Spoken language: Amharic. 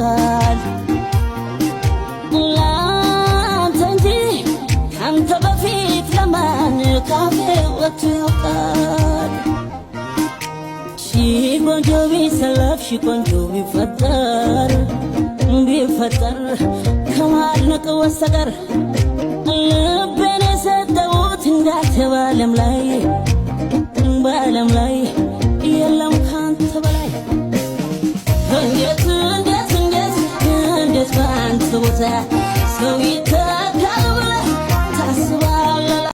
ያውቃል ላንተ እንጂ ካንተ በፊት ለማን ካፌ ወጥቶ ያውቃል ሺህ ቆንጆ ቢሰለፍ ሺህ ቆንጆ ቢፈጠር ከማድነቅ በስተቀር ልቤን የሰጠሁት እንዳንተ በዓለም ላይ የለም ካንተ በላይ እንዴት በአንተ ቦታ ሰው